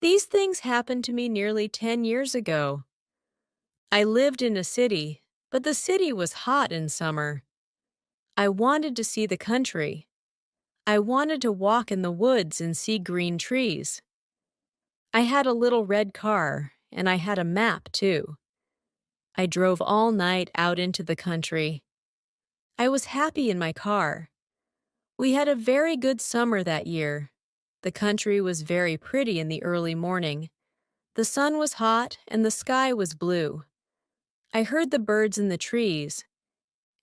These things happened to me nearly 10 years ago. I lived in a city, but the city was hot in summer. I wanted to see the country. I wanted to walk in the woods and see green trees. I had a little red car, and I had a map, too. I drove all night out into the country. I was happy in my car. We had a very good summer that year. The country was very pretty in the early morning. The sun was hot and the sky was blue. I heard the birds in the trees,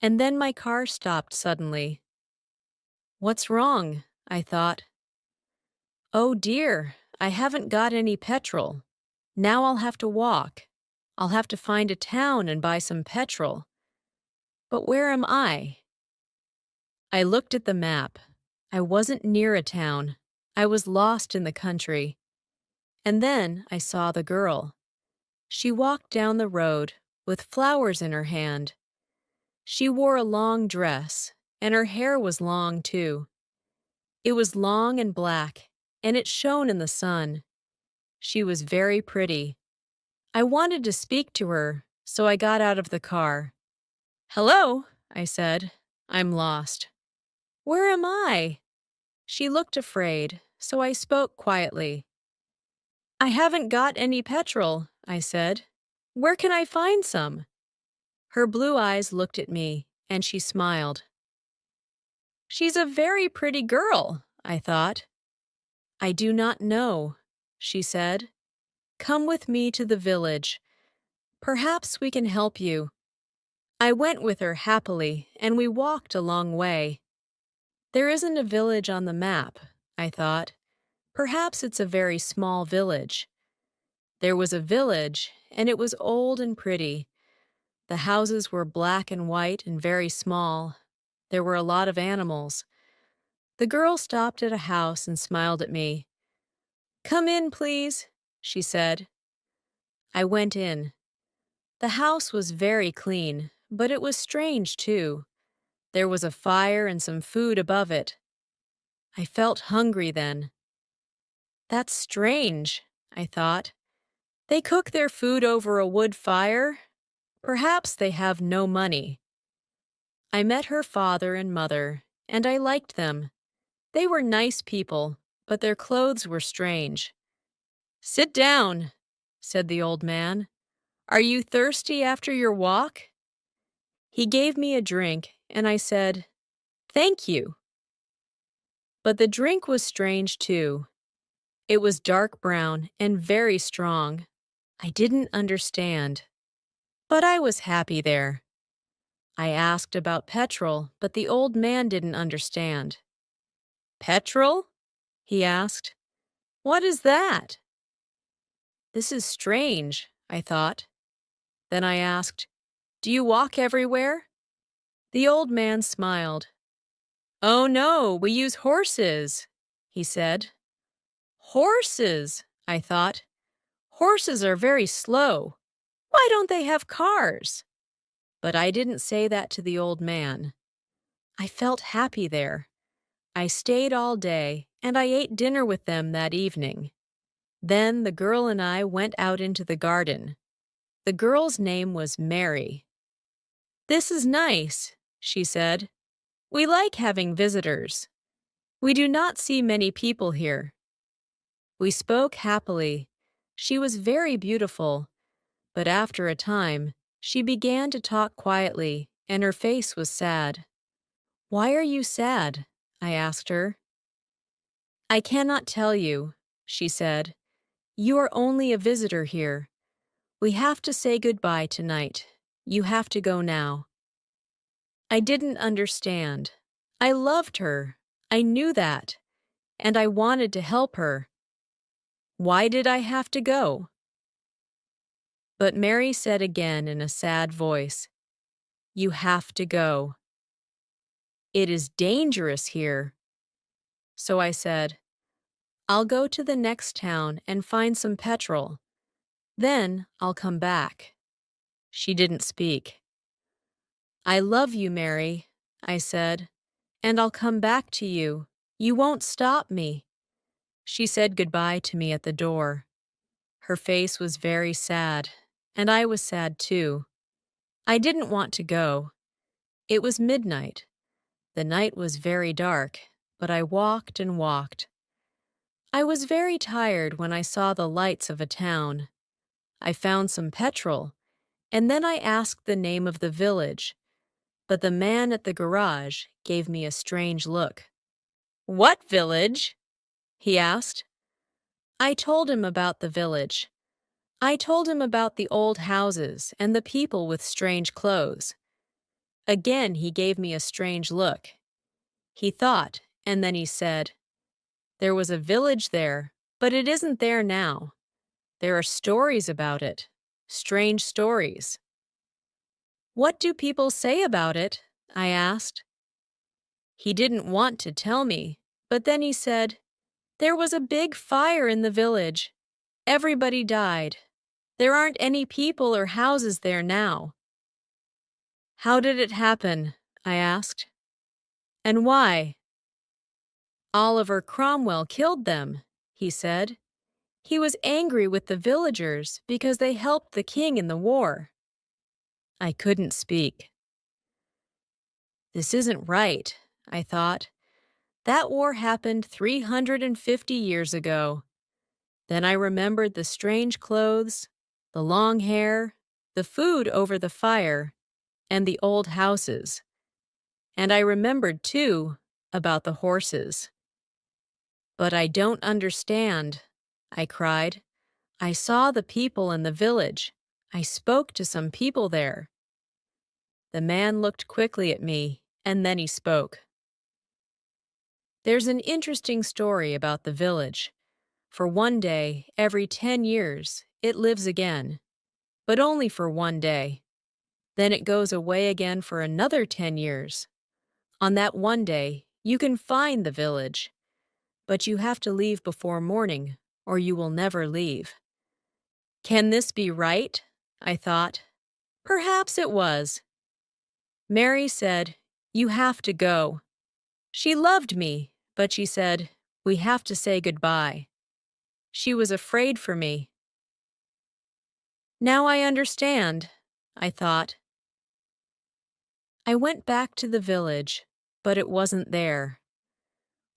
and then my car stopped suddenly. What's wrong? I thought. Oh dear, I haven't got any petrol. Now I'll have to walk. I'll have to find a town and buy some petrol. But where am I? I looked at the map. I wasn't near a town. I was lost in the country. And then I saw the girl. She walked down the road with flowers in her hand. She wore a long dress, and her hair was long too. It was long and black, and it shone in the sun. She was very pretty. I wanted to speak to her, so I got out of the car. "Hello," I said. "I'm lost." "Where am I?" She looked afraid, so I spoke quietly. "I haven't got any petrol," I said. "Where can I find some?" Her blue eyes looked at me, and she smiled. She's a very pretty girl, I thought. "I do not know," she said. "Come with me to the village. Perhaps we can help you." I went with her happily, and we walked a long way. There isn't a village on the map, I thought. Perhaps it's a very small village. There was a village, and it was old and pretty. The houses were black and white and very small. There were a lot of animals. The girl stopped at a house and smiled at me. "Come in, please," she said. I went in. The house was very clean, but it was strange, too. There was a fire and some food above it. I felt hungry then. That's strange, I thought. They cook their food over a wood fire. Perhaps they have no money. I met her father and mother, and I liked them. They were nice people, but their clothes were strange. "Sit down," said the old man. "Are you thirsty after your walk?" He gave me a drink, and I said, "Thank you." But the drink was strange, too. It was dark brown and very strong. I didn't understand. But I was happy there. I asked about petrol, but the old man didn't understand. "Petrol?" he asked. "What is that?" This is strange, I thought. Then I asked, "Do you walk everywhere?" The old man smiled. "Oh no, we use horses," he said. Horses, I thought. Horses are very slow. Why don't they have cars? But I didn't say that to the old man. I felt happy there. I stayed all day, and I ate dinner with them that evening. Then the girl and I went out into the garden. The girl's name was Mary. "This is nice," she said. "We like having visitors. We do not see many people here." We spoke happily. She was very beautiful, but after a time, she began to talk quietly, and her face was sad. "Why are you sad?" I asked her. "I cannot tell you," she said. "You are only a visitor here. We have to say goodbye tonight. You have to go now." I didn't understand. I loved her. I knew that. And I wanted to help her. Why did I have to go? But Mary said again in a sad voice, "You have to go. It is dangerous here." So I said, "I'll go to the next town and find some petrol. Then I'll come back." She didn't speak. "I love you, Mary," I said, "and I'll come back to you. You won't stop me." She said goodbye to me at the door. Her face was very sad, and I was sad too. I didn't want to go. It was midnight. The night was very dark, but I walked and walked. I was very tired when I saw the lights of a town. I found some petrol, and then I asked the name of the village, but the man at the garage gave me a strange look. "What village?" he asked. I told him about the village. I told him about the old houses and the people with strange clothes. Again, he gave me a strange look. He thought, and then he said, "There was a village there, but it isn't there now. There are stories about it. Strange stories." "What do people say about it?" I asked. He didn't want to tell me, but then he said, "There was a big fire in the village. Everybody died. There aren't any people or houses there now." "How did it happen?" I asked. "And why?" "Oliver Cromwell killed them," he said. "He was angry with the villagers because they helped the king in the war." I couldn't speak. This isn't right, I thought. That war happened 350 years ago. Then I remembered the strange clothes, the long hair, the food over the fire, and the old houses. And I remembered, too, about the horses. "But I don't understand," I cried. "I saw the people in the village. I spoke to some people there." The man looked quickly at me, and then he spoke. "There's an interesting story about the village. For one day, every 10 years, it lives again. But only for one day. Then it goes away again for another 10 years. On that one day, you can find the village. But you have to leave before morning, or you will never leave." Can this be right? I thought. Perhaps it was. Mary said, "You have to go." She loved me, but she said, "We have to say goodbye." She was afraid for me. Now I understand, I thought. I went back to the village, but it wasn't there.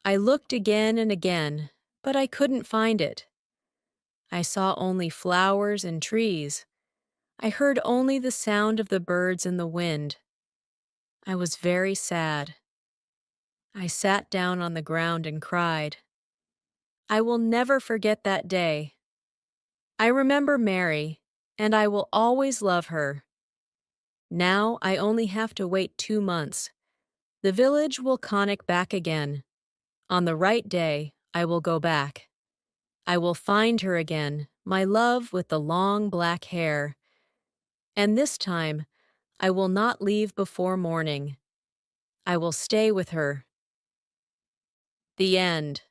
I looked again and again, but I couldn't find it. I saw only flowers and trees. I heard only the sound of the birds in the wind. I was very sad. I sat down on the ground and cried. I will never forget that day. I remember Mary, and I will always love her. Now I only have to wait 2 months. The village will conic back again. On the right day, I will go back. I will find her again, my love with the long black hair. And this time, I will not leave before morning. I will stay with her. The end.